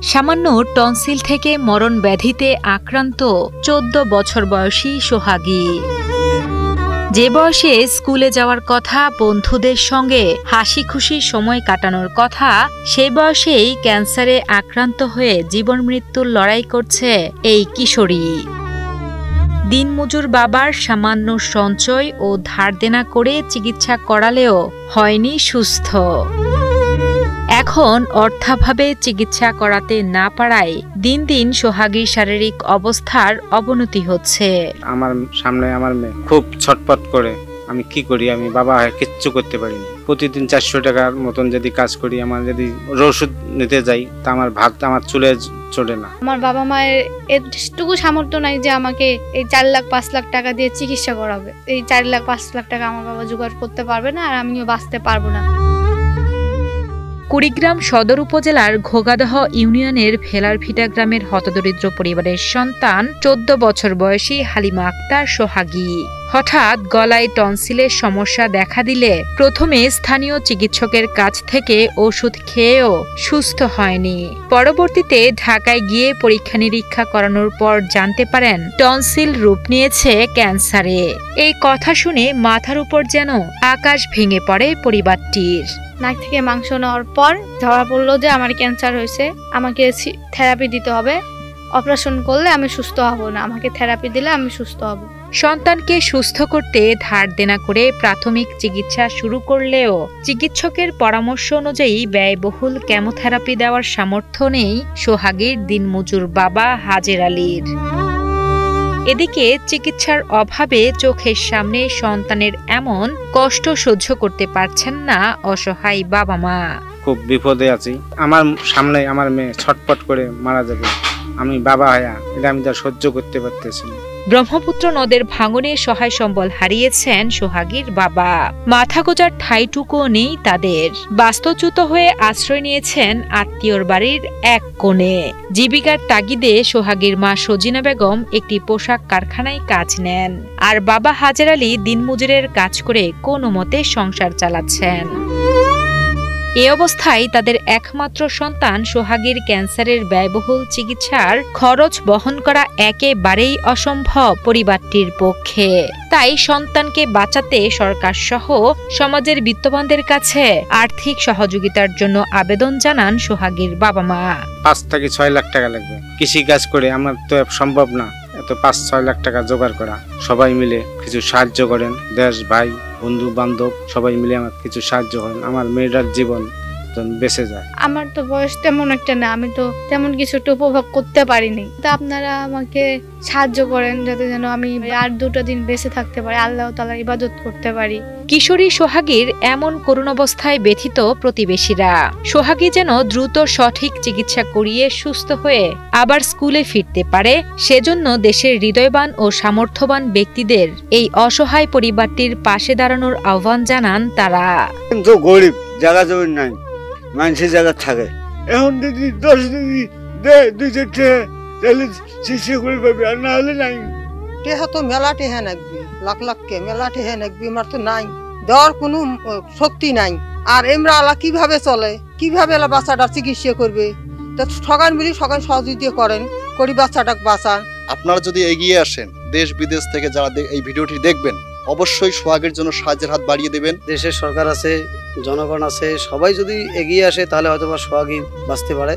সামান্য টনসিল থেকে মরণ ব্যাধিতে আক্রান্ত ১৪ বছর বয়সী সোহাগী। যে বয়সে স্কুলে যাওয়ার কথা, বন্ধুদের সঙ্গে হাসি খুশি সময় কাটানোর কথা, সেই বয়সেই ক্যান্সারে আক্রান্ত হয়ে জীবন মৃত্যুর লড়াই করছে এই কিশোরী। দিনমজুর বাবার সামান্য সঞ্চয় ও ধার দেনা করে চিকিৎসা করালেও হয়নি সুস্থ। এখন অর্থাভাবে চিকিৎসা করাতে না পারায় দিন দিন সোহাগীর শারীরিক অবস্থার অবনতি হচ্ছে। আমার সামনে আমার মেয়ে খুব ছটপট করে, আমি কি করি, আমি বাবা হয়ে কিচ্ছু করতে পারিনি। প্রতিদিন ৪০০ টাকার মতন যদি কাজ করি, আমার যদি ওষুধ নিতে যাই, তা আমার ভাত আমার চুলে চড়ে না। আমার বাবা মায়ের এতটুকু সামর্থ্য নাই যে আমাকে এই ৪ লাখ ৫ লাখ টাকা দিয়ে চিকিৎসা করাবে। এই ৪ লাখ ৫ লাখ টাকা আমার বাবা জোগাড় করতে পারবে না, আর আমিও বাঁচতে পারবো না। কুড়িগ্রাম সদর উপজেলার ঘোগাদহ ইউনিয়নের ভেলারভিটা গ্রামের হতদরিদ্র পরিবারের সন্তান ১৪ বছর বয়সী হালিমা আক্তার সোহাগী। হঠাৎ গলায় টনসিলের সমস্যা দেখা দিলে প্রথমে স্থানীয় চিকিৎসকের কাছ থেকে ওষুধ খেয়েও সুস্থ হয়নি। পরবর্তীতে ঢাকায় গিয়ে পরীক্ষা নিরীক্ষা করানোর পর জানতে পারেন টনসিল রূপ নিয়েছে ক্যান্সারে। এই কথা শুনে মাথার উপর যেন আকাশ ভেঙে পড়ে পরিবারটির। নাক থেকে মাংস নেওয়ার পর ধরা পড়লো যে আমার ক্যান্সার হয়েছে, আমাকে থেরাপি দিতে হবে। অপারেশন করলে আমি সুস্থ হব না, আমাকে থেরাপি দিলে আমি সুস্থ হব। সন্তানকে সুস্থ করতে ধার দেনা করে প্রাথমিক চিকিৎসা শুরু করলেও চিকিৎসকের পরামর্শ অনুযায়ী ব্যয়বহুল কেমোথেরাপি দেওয়ার সামর্থ্য নেই সোহাগীর দিনমজুর বাবা হাজের আলীর। এদিকে চিকিৎসার অভাবে চোখের সামনে সন্তানের এমন কষ্ট সহ্য করতে পারছেন না অসহায় বাবা মা। খুব বিপদে আছি। আমার সামনে আমার মেয়ে ছটপট করে মারা যাবে, আমি বাবা হয়া এটা আমি তা সহ্য করতে পারতেছি না। ব্রহ্মপুত্র নদের ভাঙনে সহায় সম্বল হারিয়েছেন সোহাগীর বাবা। মাথা গোজার ঠাঁইটুকুও নেই তাদের। বাস্তুচ্যুত হয়ে আশ্রয় নিয়েছেন আত্মীয়র বাড়ির এক কোণে। জীবিকার তাগিদে সোহাগীর মা সজিনা বেগম একটি পোশাক কারখানায় কাজ নেন, আর বাবা হাজের আলী দিনমজুরের কাজ করে কোনো মতে সংসার চালাচ্ছেন। এ অবস্থায় তাদের একমাত্র সন্তান সোহাগীর ক্যান্সারের ব্যয়বহুল চিকিৎসার খরচ বহন করা একেবারেই অসম্ভব পরিবারটির পক্ষে। তাই সন্তানকে বাঁচাতে সরকার সহ সমাজের বিত্তবানদের কাছে আর্থিক সহযোগিতার জন্য আবেদন জানান সোহাগীর বাবা মা। ৫ থেকে ৬ লাখ টাকা লাগবে। কৃষি কাজ করে আমার তো সম্ভব না এত ৫-৬ লাখ টাকা জোগাড় করা। সবাই মিলে কিছু সাহায্য করেন, দেশ ভাই বন্ধু বান্ধব সবাই মিলে আমার কিছু সাহায্য করেন, আমার মেয়েটার জীবন বেঁচে যায়। আমার তো বয়স তেমন একটা না, আমি তো তেমন কিছু উপভোগ করতে পারিনি। তো আপনারা আমাকে সাহায্য করেন যাতে যেন আমি আর 2টা দিন বেঁচে থাকতে পারি, আল্লাহ তাআলার ইবাদত করতে পারি। কিশোরী সোহাগীর এমন করুণ অবস্থায় ব্যথিত প্রতিবেশীরা। সোহাগী যেন দ্রুত সঠিক চিকিৎসা করিয়ে সুস্থ হয়ে আবার স্কুলে ফিরতে পারে, সেজন্য দেশের হৃদয়বান ও সামর্থ্যবান ব্যক্তিদের এই অসহায় পরিবারটির পাশে দাঁড়ানোর আহ্বান জানান তারা। কিন্তু গরিব, জায়গা জমি নাই, মানুষের জায়গা থাকে। এখন যদি 10 দিদি দেয় 2-4 তাহলে চিকিৎসা করে পাবি, আর না হলে নাই। টেহা তো মেলা টেহা নাকবি, লাখ লাখ কে মেলা টেহা নাকবি, আমার তো নাই, দেওয়ার কোনো শক্তি নাই। আর এমরা আলা কিভাবে চলে, কিভাবে এলা বাচ্চাটা চিকিৎসা করবে? তো সকাল মিলি সকাল সহযোগিতা করেন, করি বাচ্চাটাকে বাঁচান। আপনারা যদি এগিয়ে আসেন, দেশ বিদেশ থেকে যারা এই ভিডিওটি দেখবেন, অবশ্যই সোহাগের জন্য সাহায্যের হাত বাড়িয়ে দেবেন। দেশের সরকার আছে, জনগণ আছে, সবাই যদি এগিয়ে আসে তাহলে হয়তো সোহাগী বাঁচতে পারে।